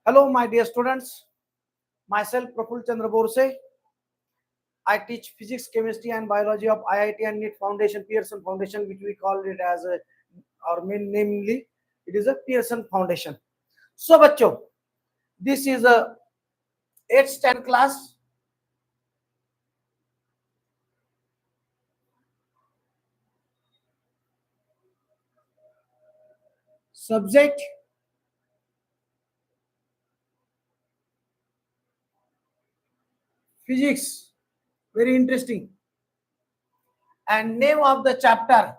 Hello, my dear students. Myself, Praful Chandra Borse. I teach physics, chemistry, and biology of IIT and NEET Foundation, Pearson Foundation, which we call it as namely, it is a Pearson Foundation. So, बच्चों, this is a 8th standard class. Subject physics, very interesting. And name of the chapter,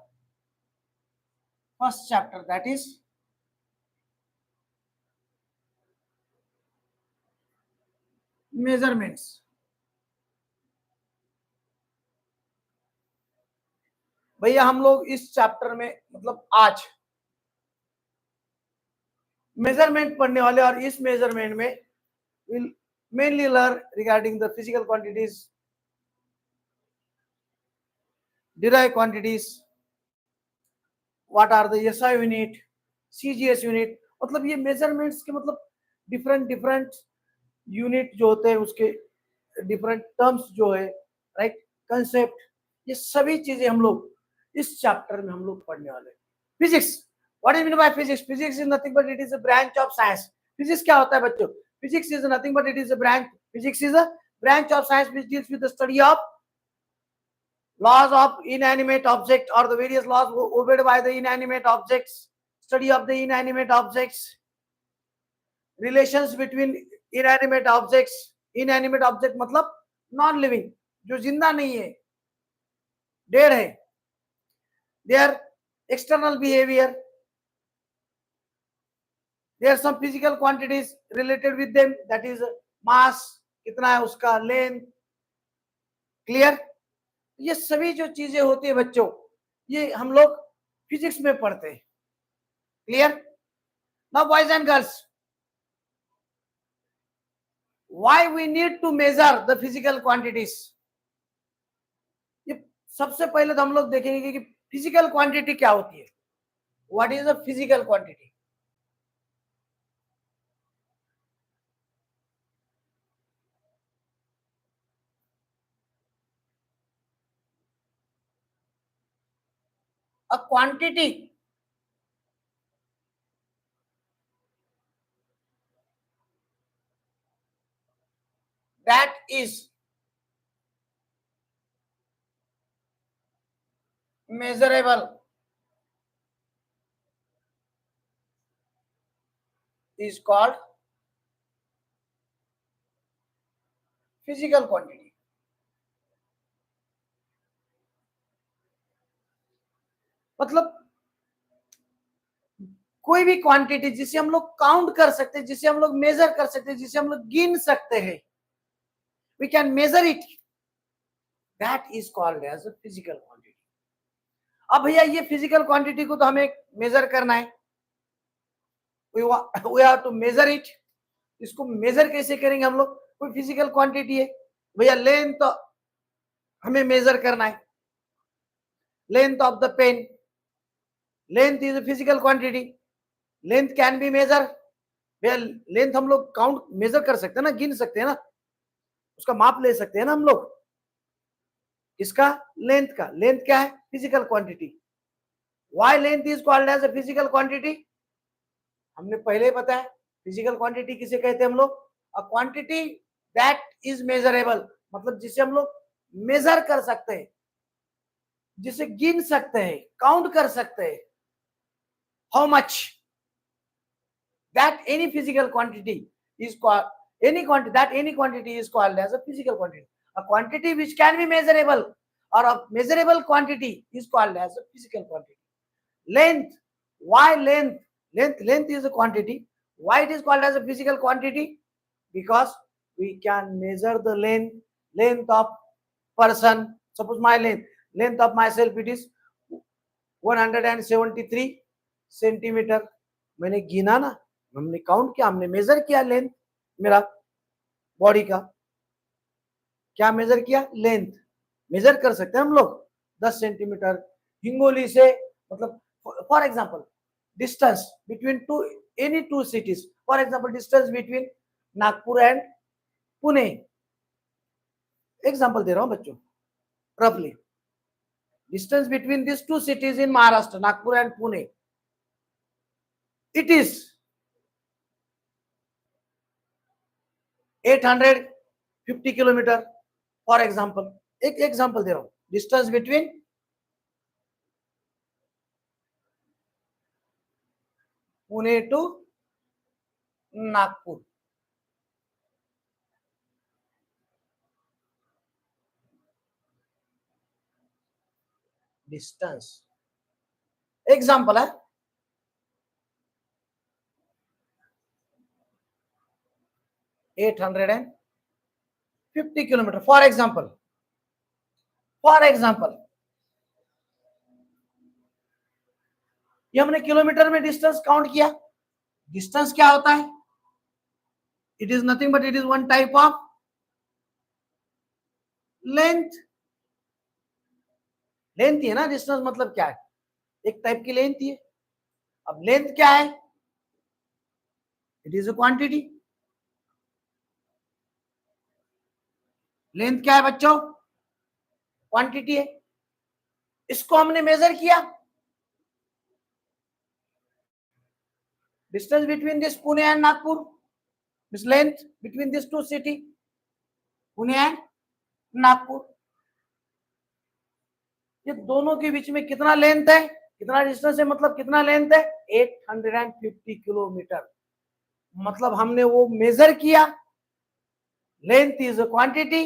first chapter, that is measurements. भैया हम लोग इस chapter में मतलब आज measurement पढ़ने वाले और इस मेजरमेंट में will mainly learn regarding the physical quantities, derived quantities, what are the SI unit, CGS unit. मतलब ये मेजरमेंट्स के मतलब डिफरेंट यूनिट जो होते हैं उसके डिफरेंट टर्म्स जो है, राइट, कंसेप्ट, ये सभी चीजें हम लोग इस चैप्टर में हम लोग पढ़ने वाले हैं. Physics, what is mean bye physics? Physics is nothing but it is a branch of science. Physics क्या होता है बच्चों? Physics is nothing but it is a branch. Physics is a branch of science which deals with the study of laws of inanimate object or the various laws obeyed by the inanimate objects, study of the inanimate objects, relations between inanimate objects. Inanimate object मतलब non living, जो जिंदा नहीं है, dead है. their external behavior, there are some physical quantities related with them, that is mass कितना है उसका, length. Clear? ये सभी जो चीजें होती है बच्चों, ये हम लोग फिजिक्स में पढ़ते हैं. Clear? Now boys and girls, why we need to measure the physical quantities? ये सबसे पहले तो हम लोग देखेंगे कि फिजिकल क्वांटिटी क्या होती है. What is a physical quantity? a quantity that is measurable is called physical quantity. मतलब कोई भी क्वांटिटी जिसे हम लोग काउंट कर सकते हैं, जिसे हम लोग मेजर कर सकते हैं, जिसे हम लोग गिन सकते हैं, we can measure it, that is called as a physical quantity. अब भैया ये फिजिकल क्वांटिटी को तो हमें मेजर करना है, we have to measure it. इसको मेजर कैसे करेंगे हम लोग? कोई फिजिकल क्वांटिटी है भैया, लेंथ तो हमें मेजर करना है, length of the pen, length is a physical quantity. Length can be measure. भैया लेंथ हम लोग काउंट मेजर कर सकते हैं ना, गिन सकते हैं ना, उसका माप ले सकते हैं ना हम लोग. इसका लेंथ का, लेंथ क्या है? Physical quantity. Why length is called as a physical quantity? हमने पहले ही बताया फिजिकल क्वांटिटी किसे कहते हैं हम लोग? A quantity that is measurable, मतलब जिसे हम लोग मेजर कर सकते हैं, जिसे गिन सकते हैं, काउंट कर सकते हैं. How much? that any physical quantity is called any quantity is called as a physical quantity. A quantity which can be measurable or a measurable quantity is called as a physical quantity. Length, why length? Length is a quantity. Why it is called as a physical quantity? Because we can measure the length of person. Suppose my length of myself, it is 173 centimetre. मैंने गिना ना, हमने count किया, हमने major किया length मेरा body का. क्या मेजर किया? लेंथ. मेजर कर सकते हैं हम लोग 10 सेंटीमीटर. हिंगोली से मतलब for example distance between two any two cities. For example, distance between Nagpur and Pune. Example दे रहा हूं बच्चों, roughly. Distance between these two cities in Maharashtra, Nagpur and Pune, it is 850 kilometer. For example, एक example दे रहा हूं. Distance between Pune to Nagpur. Distance. Example है 850 kilometer. For example, ये हमने kilometre में डिस्टेंस काउंट किया. डिस्टेंस क्या होता है? It is nothing but it is one type of length. Length ही है ना. डिस्टेंस मतलब क्या है? एक टाइप की लेंथ ही है. अब लेंथ क्या है? It is a quantity. Length क्या है बच्चों? क्वांटिटी है. इसको हमने मेजर किया. Distance between this Pune and Nagpur, this length between these two cities, Pune and Nagpur. ये दोनों के बीच में कितना लेंथ है? कितना डिस्टेंस है? मतलब कितना लेंथ है? 850 किलोमीटर. मतलब हमने वो मेजर किया. Length is a quantity,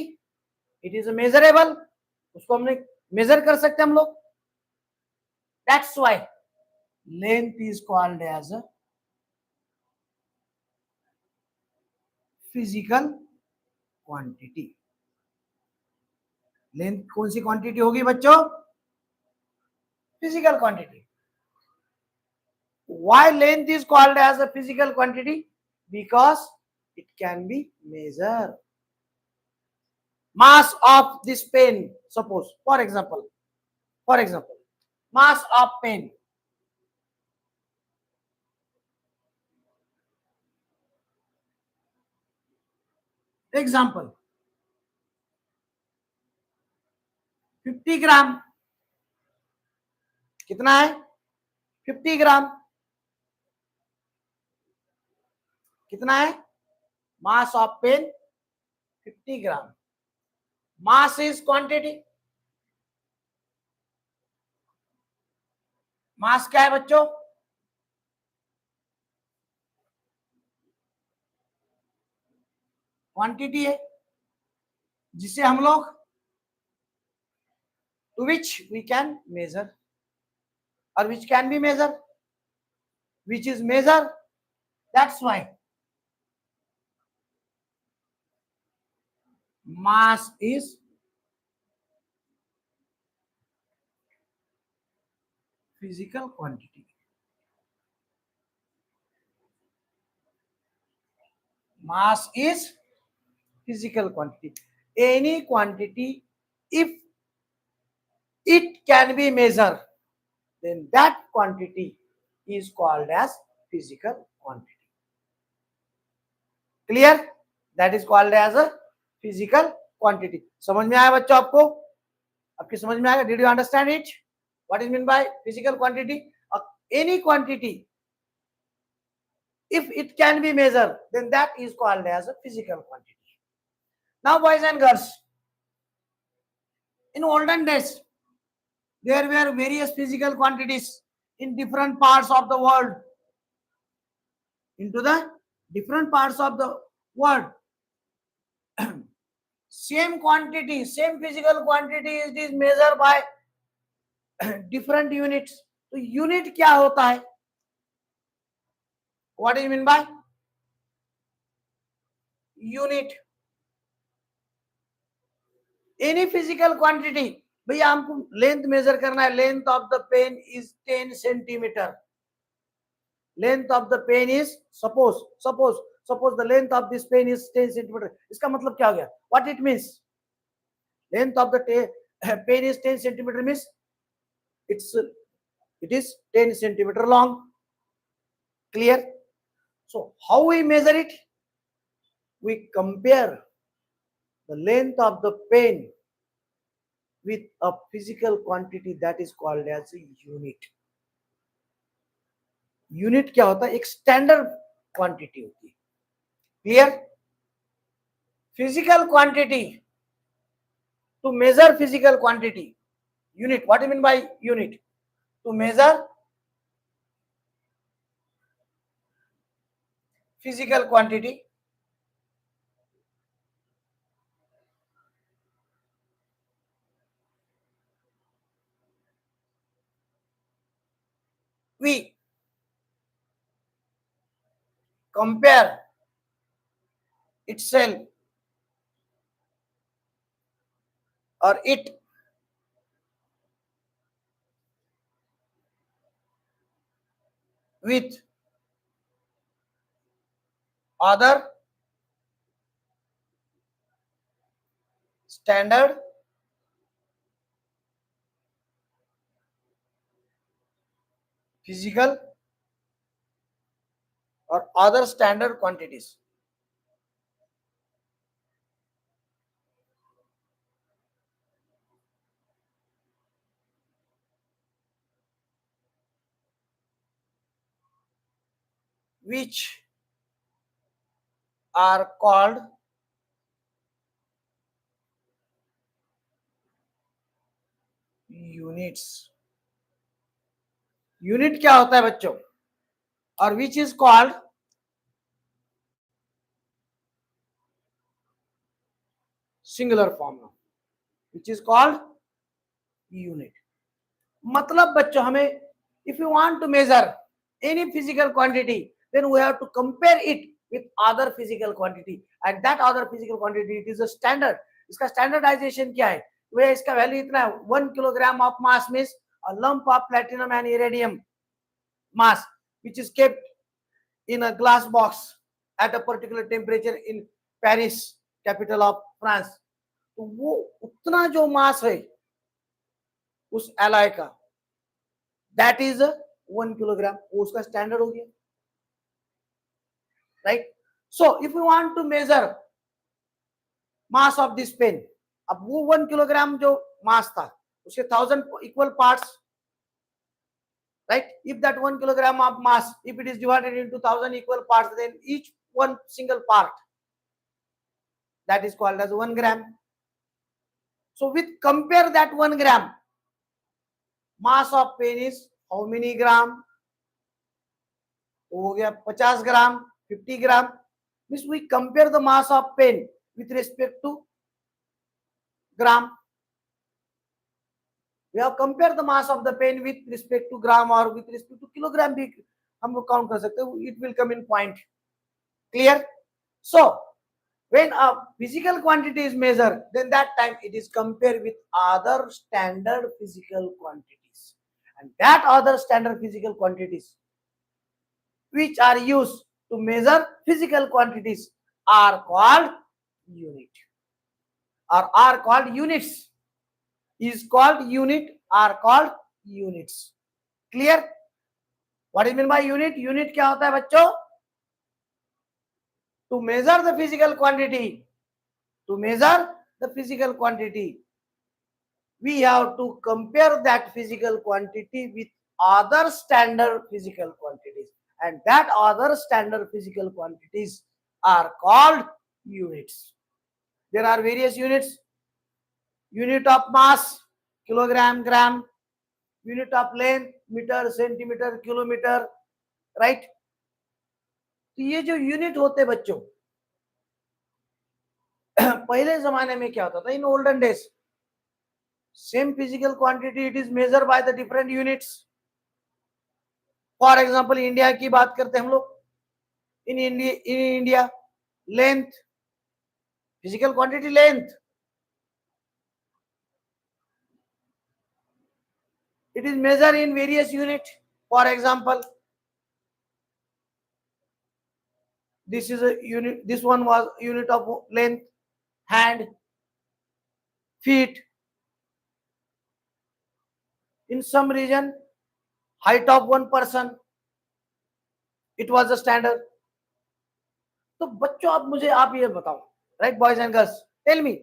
it is measurable. उसको हमने मेजर कर सकते हम लोग. That's why length is called as a physical quantity. Length कौन सी क्वांटिटी होगी बच्चों? Physical quantity. Why length is called as a physical quantity? Because it can be measured. Mass of this pen, suppose, for example, mass of pen. Example, 50 ग्राम. कितना है? 50 ग्राम. कितना है? Mass of pen 50 gram. Mass is quantity. मास क्या है बच्चों? Quantity है जिसे हम लोग to which we can measure or which can be measured, which is measure. That's why mass is physical quantity. Mass is physical quantity. Any quantity, if it can be measured, then that quantity is called as physical quantity. Clear? That is called as a physical quantity. समझ में आया बच्चों आपको? आपकी समझ में आया? Did you understand it? What is meant by physical quantity? Any quantity, if it can be measured, then that is called as a physical quantity. Now, boys and girls, in olden days, there were various physical quantities in different parts of the world. Into the different parts of the world, same quantity, same physical quantity, it is measured by different units. तो unit क्या होता है? What do you mean by unit? Any physical quantity. भैया हमको length measure करना है. Length of the pen is 10 centimetre. Length of the pen is suppose the length of this pen is 10 centimeter. इसका मतलब क्या हो गया? What it means? Length of the pen is 10 centimeter means it is 10 centimeter long. Clear? So how we measure it? We compare the length of the pen with a physical quantity that is called as a unit. Unit क्या होता है? एक standard quantity होती है. Clear? Physical quantity, to measure physical quantity, unit. What do you mean by unit? To measure physical quantity, we compare itself or it with other standard physical or other standard quantities. Which are called units. Unit क्या होता है बच्चों? और which is called singular form में, which is called unit. मतलब बच्चों हमें, if you want to measure any physical quantity, then we have to compare it with other physical quantity, and that other physical quantity, it is a standard. इसका standardisation क्या है? वह इसका value इतना है, 1 kilogram of mass means a lump of platinum and iridium mass which is kept in a glass box at a particular temperature in Paris, capital of France. तो वो उतना जो मास है उस एलॉय का, दैट इज 1 किलोग्राम, वो उसका standard हो गया. Right? So if you want to measure mass of this pen, अब वो 1 किलोग्राम जो मास था उसके 1000 equal parts, right? If that 1 kilogram of mass, if it is divided into 1000 equal parts, then each one single part, that is called as 1 gram. So with compare that 1 gram, mass of pen is how many gram? हो गया 50 gram, 50 gram. Means we compare the mass of pen with respect to gram. We have compared the mass of the pen with respect to gram or with respect to kilogram भी हम लोग count कर सकते हैं. It will come in point. Clear? So when a physical quantity is measured, then that time it is compared with other standard physical quantities, and that other standard physical quantities which are used to measure physical quantities are called unit, or are called units. Is called unit, are called units. Clear? What do you mean by unit? Unit क्या होता है बच्चों? To measure the physical quantity, to measure the physical quantity, we have to compare that physical quantity with other standard physical quantities, and that other standard physical quantities are called units. There are various units: unit of mass, kilogram, gram; unit of length, meter, centimeter, kilometer, right? तो ये जो unit होते बच्चों, पहले जमाने में क्या होता था? In olden days, same physical quantity it is measured by the different units. For example, India की बात करते हैं हम लोग. in India, length, physical quantity length, it is measured in various unit. For example, this is a unit, this one was unit of length, hand, feet. In some region, height of one person, it was a standard. तो बच्चों आप ये बताओ, right boys and girls, tell me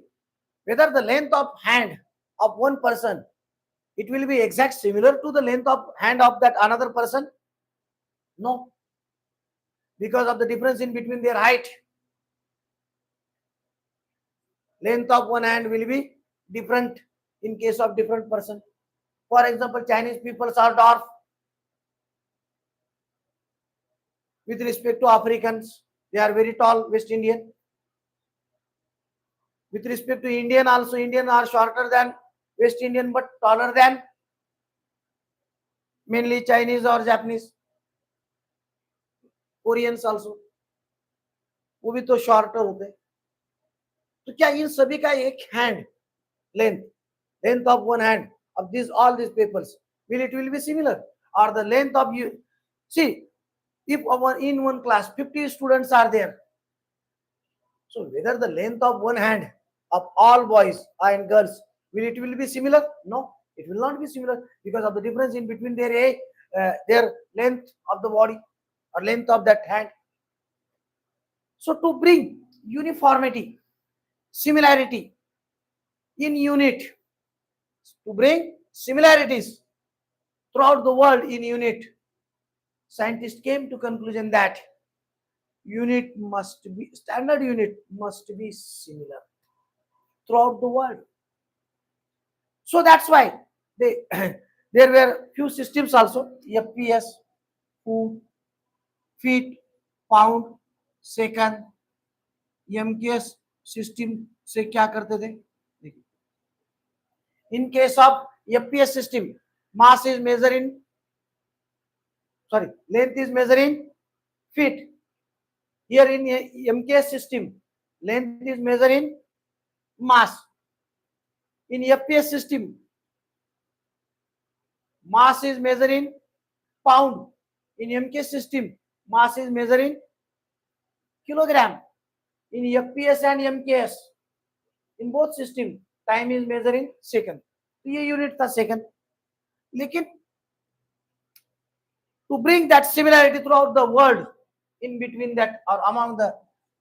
whether the length of hand of one person, it will be exact similar to the length of hand of that another person. No, because of the difference in between their height, length of one hand will be different in case of different person. For example, Chinese people are dwarf with respect to Africans. They are very tall. West Indian. With respect to Indian also, Indian are shorter than West Indian but taller than mainly Chinese or Japanese. Koreans also, वो भी तो shorter होते हैं. तो क्या इन सभी का एक hand length, length of one hand of these all these papers, will be similar, or the length of you see, if in one class 50 students are there, so whether the length of one hand of all boys and girls will be similar? No, it will not be similar because of the difference in between their length of the body or length of that hand. So to bring uniformity, similarity in unit, to bring similarities throughout the world in unit, scientists came to conclusion that standard unit must be similar throughout the world. So that's why they there were few systems also, FPS, foot, feet, pound, second, MKS system से क्या करते थे? In case of FPS system, mass is measured in, length is measured in feet. Here in MKS system, length is measured in mass. In FPS system, mass is measured in pound. In MKS system, mass is measured in kilogram. In FPS and MKS, in both system, time is measured in second. तो ये unit था second. लेकिन to bring that similarity throughout the world in between that or among the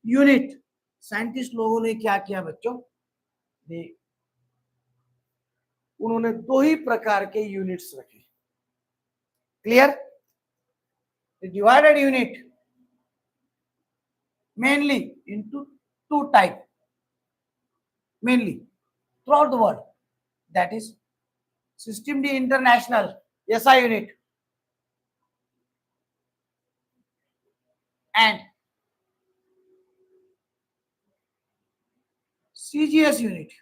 unit, scientist लोगों ने क्या किया बच्चों? उन्होंने दो ही प्रकार के यूनिट्स रखे. Clear? Divided unit mainly into two type, mainly throughout the world, that is System D International SI unit and CGS unit.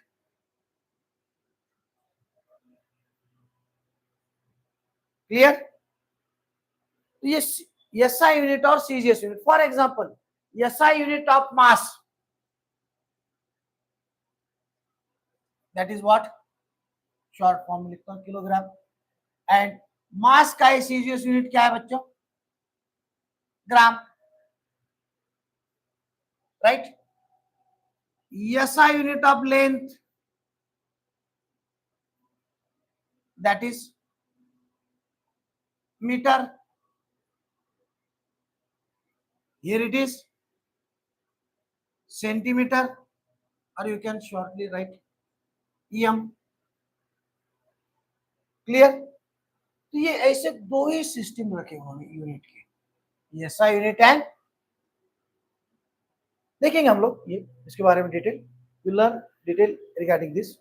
Clear? Yes, SI unit or CGS unit. For example, SI unit of mass, that is what short form लिखता हूं kilogram, and mass का CGS unit क्या है बच्चों? ग्राम. Right? SI unit of length, that is meter. Here it is centimeter, or you can shortly write EM. Clear? तो ये ऐसे दो ही सिस्टम रखे उन्होंने यूनिट के, SI यूनिट एंड, देखेंगे हम लोग ये इसके बारे में detail, will learn detail regarding this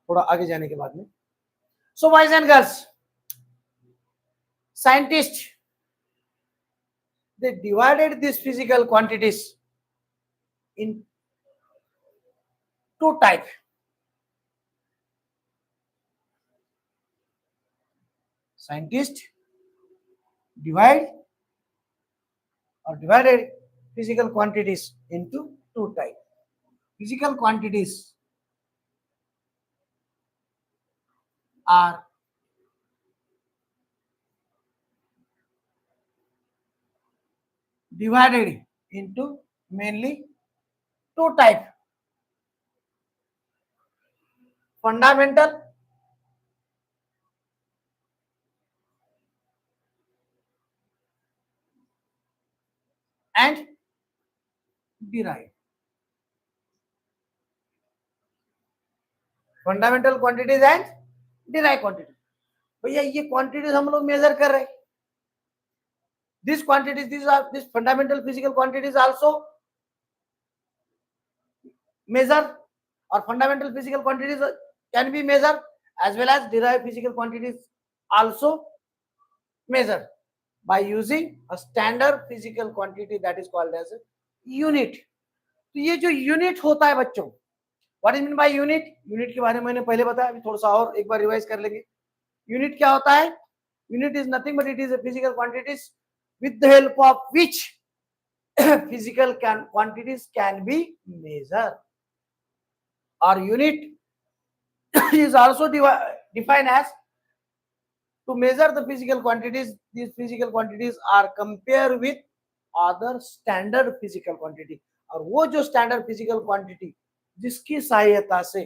थोड़ा आगे जाने के बाद में. So boys and girls, scientist they divided these physical quantities in two types. Scientists divided physical quantities into two types. Physical quantities are divided into mainly two types: fundamental and derived. Fundamental quantities and derive quantity. भैया ये quantities हम लोग major कर रहे हैं. These quantities, these fundamental physical quantities also measure, or fundamental physical quantities can be measured, as well as derived physical quantities also measured by using a standard physical quantity that is called as a unit. तो ये जो unit होता है बच्चों, what is mean by unit? Unit के बारे में मैंने पहले बताया, अभी थोड़ा सा और एक बार रिवाइज कर लेंगे. यूनिट क्या होता है? Unit is nothing but it is a physical quantities with the help of which physical quantities can be measured. Or unit is also defined as to measure the physical quantities. These physical quantities are compared with other standard physical quantity. और वो जो standard physical quantity जिसकी सहायता से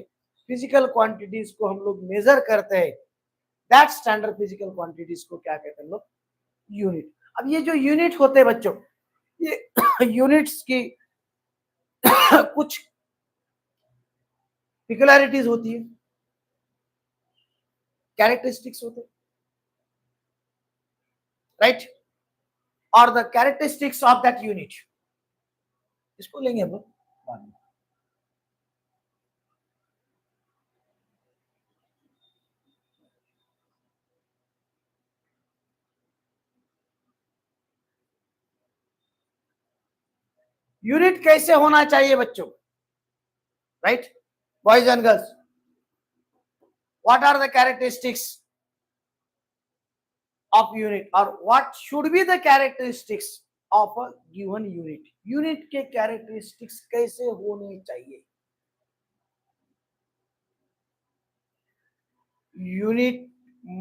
physical quantities को हम लोग major करते हैं, दैट स्टैंडर्ड फिजिकल क्वांटिटीज को क्या कहते हैं लोग? यूनिट. अब ये जो यूनिट होते हैं बच्चों, ये यूनिट्स की कुछ पिकुलरिटीज होती है, कैरेक्टरिस्टिक्स होते हैं, राइट? और the characteristics of that unit, इसको लेंगे हम लोग बाद में. यूनिट कैसे होना चाहिए बच्चों, right? Boys and girls, what are the characteristics of unit, or what should be the characteristics of a given unit? Unit के कैरेक्टरिस्टिक्स कैसे होने चाहिए? Unit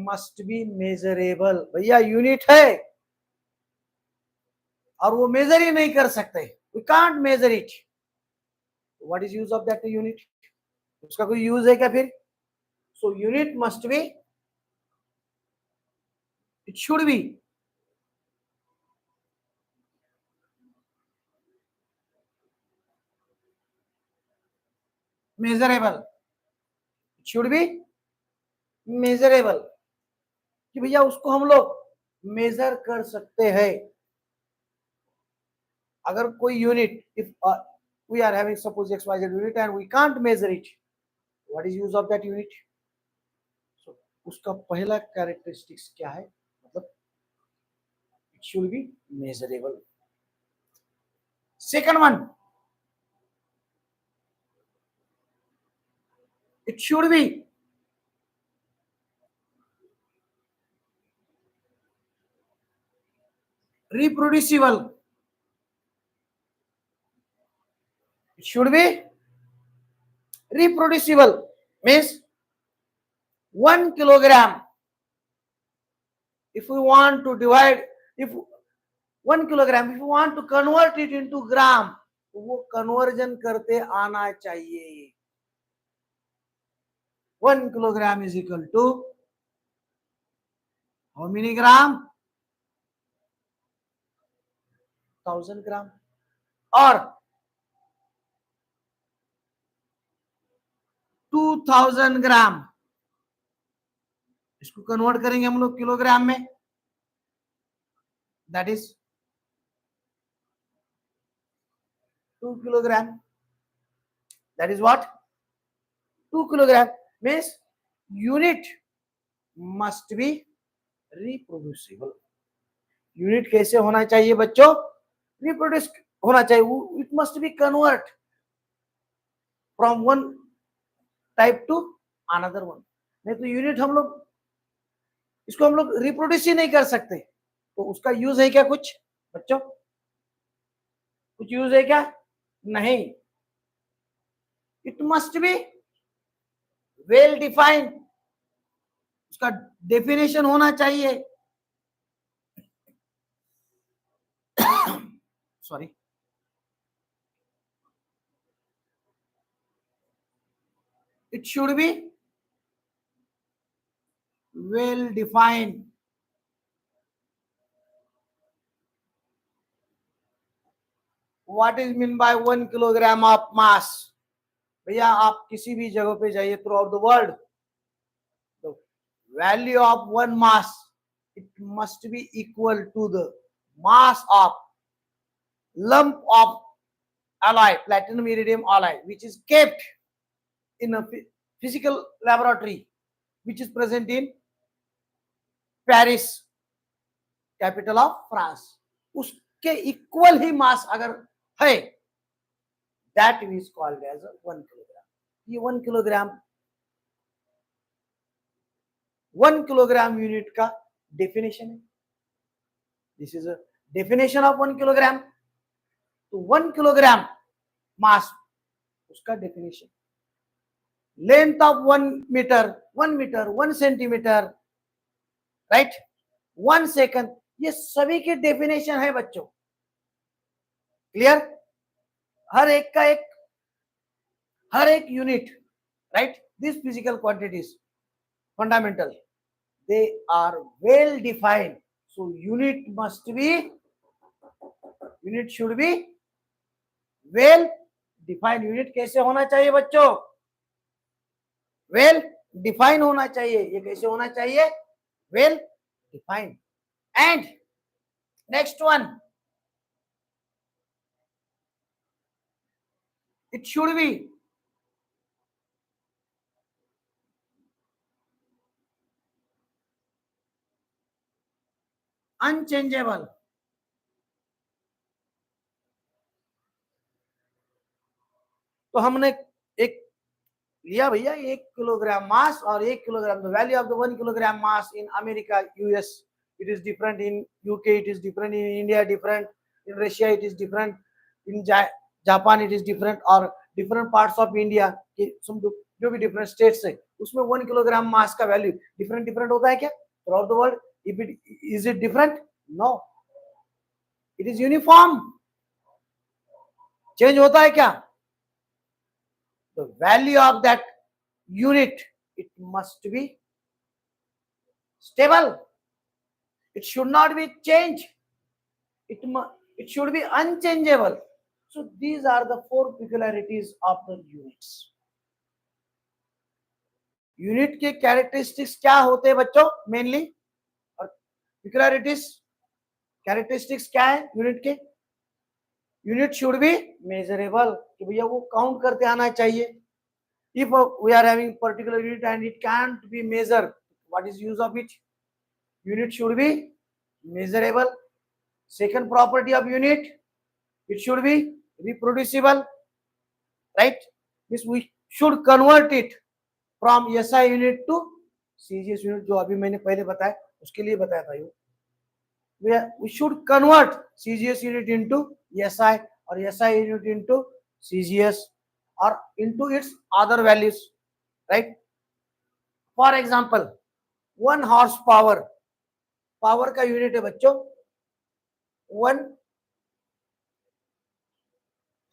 must be measurable. भैया यूनिट है और वो मेजर ही नहीं कर सकते, we can't measure it. What is use of that unit? उसका कोई यूज है क्या फिर? So unit must be, it should be measurable. It should be measurable, कि भैया उसको हम लोग मेजर कर सकते हैं. अगर कोई unit, if we are having suppose XYZ unit and we can't measure it, what is use of that unit? So उसका पहला कैरेक्टरिस्टिक्स क्या है? मतलब it should be measurable. Second one, it should be reproducible. It should be reproducible means 1 kilogram, if we want to divide, if 1 kilogram, if we want to convert it into gram, तो वो conversion करते आना चाहिए. 1 kilogram is equal to how many gram? 1000 gram. और 2000 ग्राम, इसको convert करेंगे हम लोग किलोग्राम में, that is 2 kilogram. That is what? 2 kilogram means unit must B reproducible. Unit कैसे होना चाहिए बच्चों? रिप्रोड्यूस होना चाहिए. It must B convert from one type two another one. नहीं तो यूनिट हम लोग इसको हम लोग रिप्रोड्यूस ही नहीं कर सकते. तो उसका यूज है क्या कुछ बच्चों? कुछ यूज है क्या? नहीं. It must be well defined, उसका डेफिनेशन होना चाहिए. Sorry, it should be well defined. What is mean by 1 kilogram of mass? भैया आप किसी भी जगह पे जाइए throughout the world, the value of one mass it must be equal to the mass of lump of alloy, platinum iridium alloy, which is kept in a physical laboratory, which is present in Paris, capital of France. उसके equal ही mass अगर है, that is called as a 1 kilogram. ये 1 kilogram unit का definition है. This is a definition of 1 kilogram. तो 1 kilogram mass उसका definition. Length of 1 centimetre, right, 1 second, ये सभी के डेफिनेशन है बच्चों. क्लियर? हर एक unit, right, this physical quantities fundamental, they are well defined. So unit should be well defined. Unit कैसे होना चाहिए बच्चों? वेल डिफाइन होना चाहिए. ये कैसे होना चाहिए? Well defined. And next one, it should be unchangeable. तो हमने एक लिया भैया 1 किलोग्राम मास और 1 kilogram, the value of the 1 kilogram mass in America, US it is different, in UK it is different, in India different, in Russia it is different, in Japan it is different, और different parts of India के जो भी different states है उसमें 1 kilogram मास का value different होता है क्या throughout the world? Is it different? No, it is uniform. Change होता है क्या? The value of that unit, it must be stable. It should not be changed. It should be unchangeable. So these are the 4 peculiarities of the units. Unit के characteristics क्या होते हैं बच्चों mainly, और characteristics क्या है यूनिट के? Unit should be measurable, कि भैया वो काउंट करते आना चाहिए. If we are having particular unit and it can't be measured, what is use of it? Unit should be measurable. Second property of unit, it should be reproducible, right? Means we should convert it from SI unit to CGS unit, जो अभी मैंने पहले बताया उसके लिए बताया था. We should convert CGS unit into SI or SI unit into CGS or into its other values, right? For example, 1 horsepower, power का यूनिट है बच्चों 1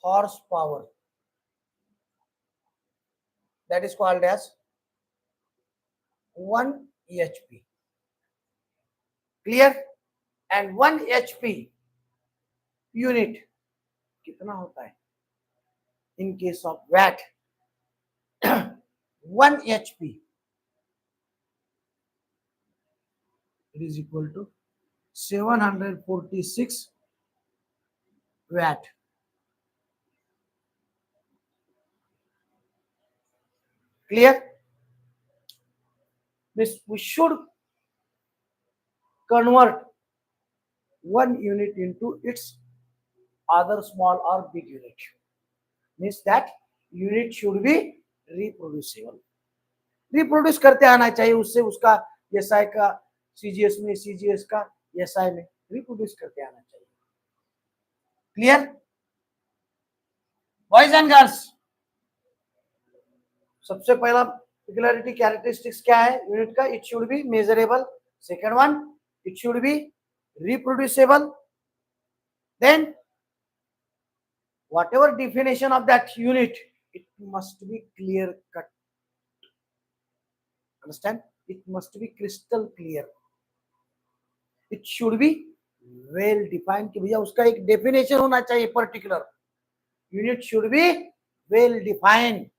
horsepower, that is called as 1 HP. Clear? And 1 HP unit कितना होता है in case of watt? 1 HP it is equal to 746 watt. Clear? This we should convert 1 unit into its other small or big unit. Means that unit should be reproducible. Reproduce करते आना चाहिए, उससे उसका SI का CGS में, CGS का SI में reproduce करते आना चाहिए. Clear boys and girls? सबसे पहला पेक्युलरिटी कैरेक्टरिस्टिक्स क्या है यूनिट का? It should be measurable. Second one, it should B reproducible. Then whatever definition of that unit, it must be clear cut. Understand? It must be crystal clear. It should be well defined कि भैया उसका एक definition होना चाहिए particular. Unit should be well defined,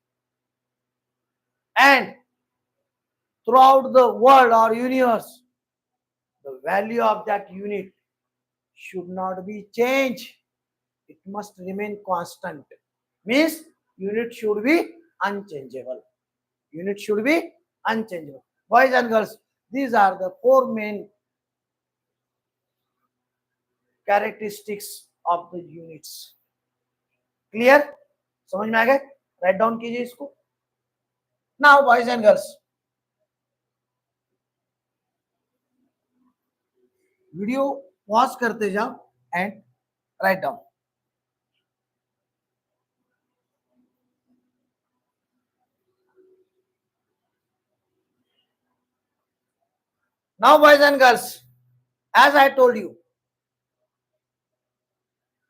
and throughout the world or universe, the value of that unit should not be changed. It must remain constant. Means unit should be unchangeable. Unit should be unchangeable. Boys and girls, these are the four main characteristics of the units. Clear? समझ में आ गए? Write down कीजिए इसको. Now, boys and girls, video pause करते जाओ and write down. Now, boys and girls, as I told you,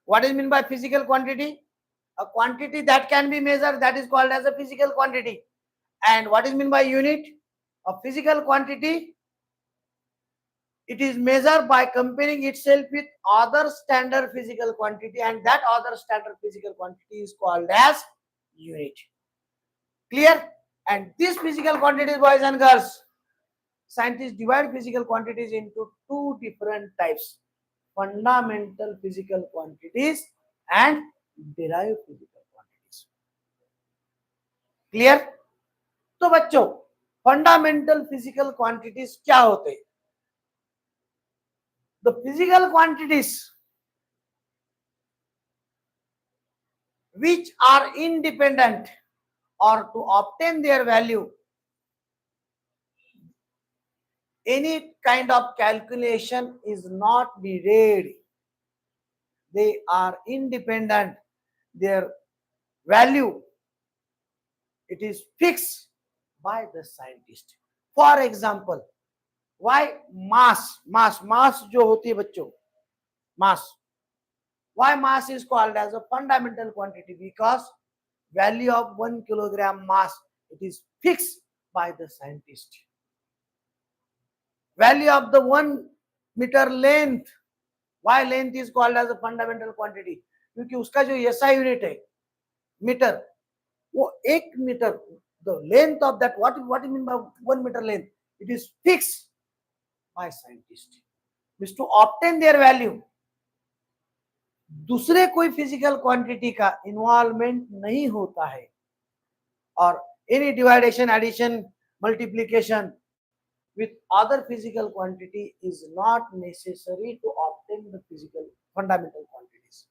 what is meant by physical quantity? A quantity that can be measured, that is called as a physical quantity. And what is meant by unit? A physical quantity, it is measured by comparing itself with other standard physical quantity, and that other standard physical quantity is called as unit. Clear? And these physical quantities, boys and girls, scientists divide physical quantities into two different types: fundamental physical quantities and derived physical quantities. Clear? तो बच्चों, fundamental physical quantities क्या होते हैं? The physical quantities which are independent, or to obtain their value, any kind of calculation is not needed. They are independent. Their value, it is fixed by the scientist. For example, why mass जो होती है बच्चों, mass, why mass is called as a fundamental quantity? Because value of 1 kilogram mass, it is fixed by the scientist. Value of the 1 meter length, why length is called as a fundamental quantity? क्योंकि उसका जो SI unit है metre, वो 1 metre, the length of that, what is mean by 1 meter length, it is fixed by scientist. Means to obtain their value, दूसरे कोई physical quantity का involvement नहीं होता है, और any division, addition, multiplication with other physical quantity is not necessary to obtain the physical fundamental quantities.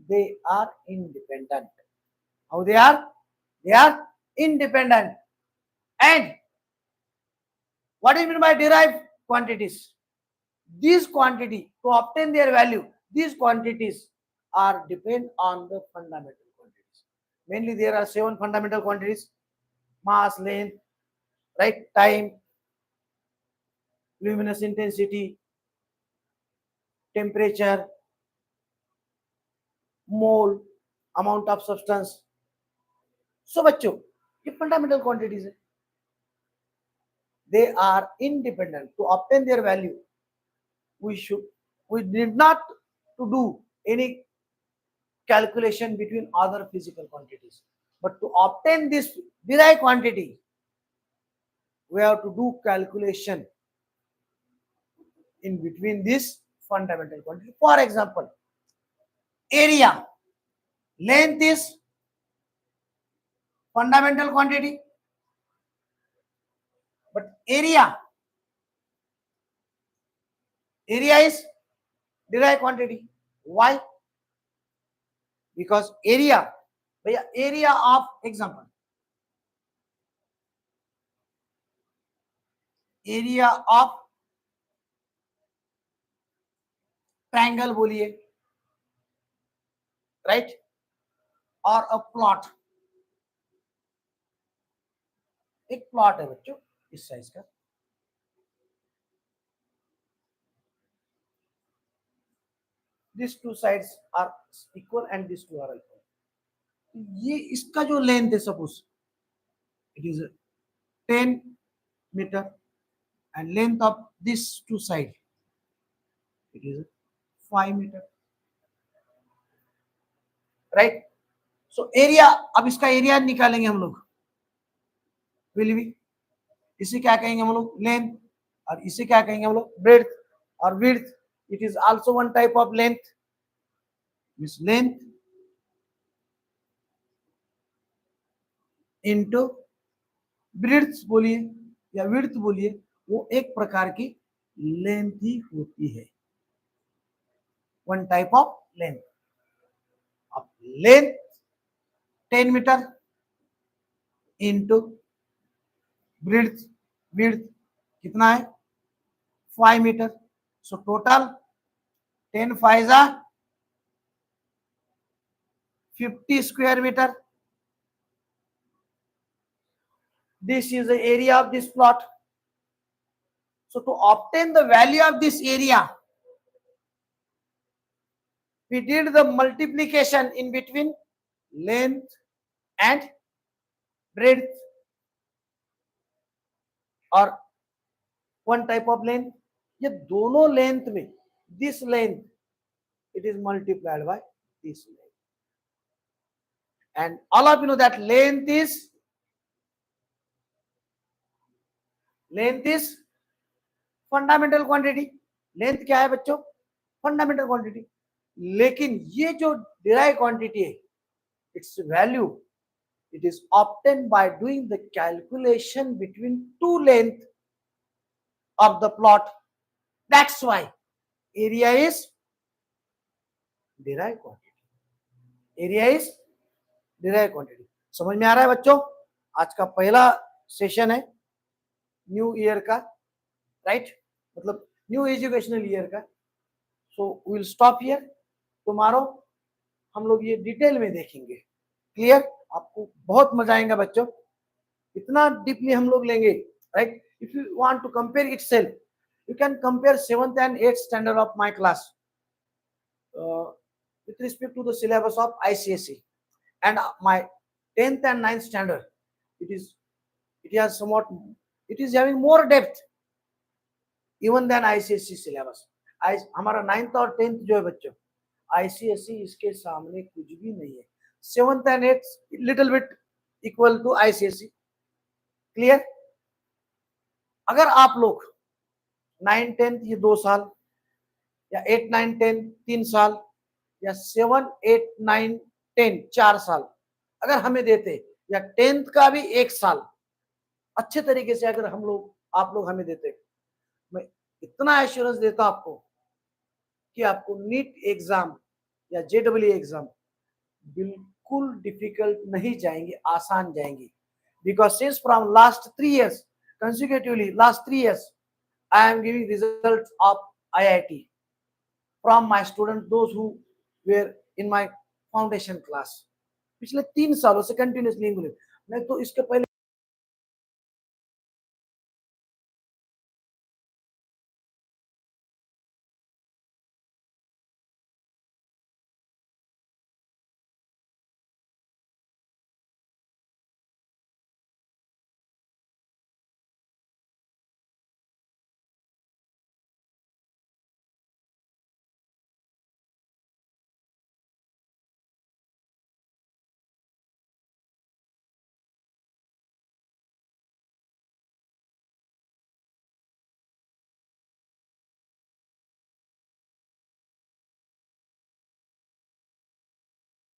They are independent. How they are? They are independent. And what is meant by derived quantities? These quantity, to obtain their value, these quantities are depend on the fundamental quantities. Mainly there are 7 fundamental quantities: mass, length, right, time, luminous intensity, temperature, mole, amount of substance. So बच्चों, ये fundamental quantities है. They are independent. To obtain their value, we need not to do any calculation between other physical quantities. But to obtain this derived quantity, we have to do calculation in between this fundamental quantity. For example, area, length is fundamental quantity, but area is derived quantity. Why? Because area, area of, example, area of triangle बोलिए, right, और a plot. एक plot है बच्चों इस size का, these two sides are equal and these two are equal. ये इसका जो लेंथ है, suppose it is 10 meter, and length of this two side, it is 5 metre, right. So area, अब इसका एरिया निकालेंगे हम लोग, विल बी, इसे क्या कहेंगे हम लोग, लेंथ, और इसे क्या कहेंगे हम लोग, ब्रेड्थ, और width it is also one type of length, this length into breadth बोलिए या विड्थ बोलिए, वो एक प्रकार की लेंथ ही होती है, वन टाइप ऑफ लेंथ। अब length 10 metre into breadth, width कितना है, 5 metre, so total 10 5 50 square meter. This is the area of this plot. So to obtain the value of this area, we did the multiplication in between length and breadth, or one type of length. ये दोनों length में this length it is multiplied by this length, and all of you know that length is fundamental quantity. Length क्या है बच्चों, fundamental quantity. लेकिन ये जो derive quantity है, it's value it is obtained by doing the calculation between two length of the plot. That's why area is derived quantity. Area is derived quantity. समझ में आ रहा है बच्चों? आज का पहला सेशन है न्यू ईयर का, राइट, मतलब न्यू एजुकेशनल ईयर का। So we will stop here, tomorrow हम लोग ये डिटेल में देखेंगे। क्लियर? आपको बहुत मजा आएगा बच्चों, इतना डीपली हम लोग लेंगे, right. If you want to compare itself, you can compare 7th and 8th standard of my class with respect to the syllabus of ICSE, and my 10th and 9th standard, it has somewhat, it is having more depth even than ICSE syllabus. हमारा 9th और 10th जो है बच्चों, ICSE इसके सामने कुछ भी नहीं है। 7th and 8th little bit equal to ICSE. Clear? अगर आप लोग 9 10th ये 2 साल, या 8 9 10 3 साल, या 7 8 9 10 4 साल अगर हमें देते, या 10th का भी 1 साल अच्छे तरीके से अगर हम लोग आप लोग हमें देते, मैं इतना एश्योरेंस देता आपको कि आपको नीट एग्जाम या JEE एग्जाम बिल्कुल डिफिकल्ट नहीं जाएंगे, आसान जाएंगे। Because since from last 3 years consecutively, last 3 years I am giving results of IIT from my students, those who were in my foundation class. पिछले 3 सालों से कंटिन्यूसली मैं तो इसके पहले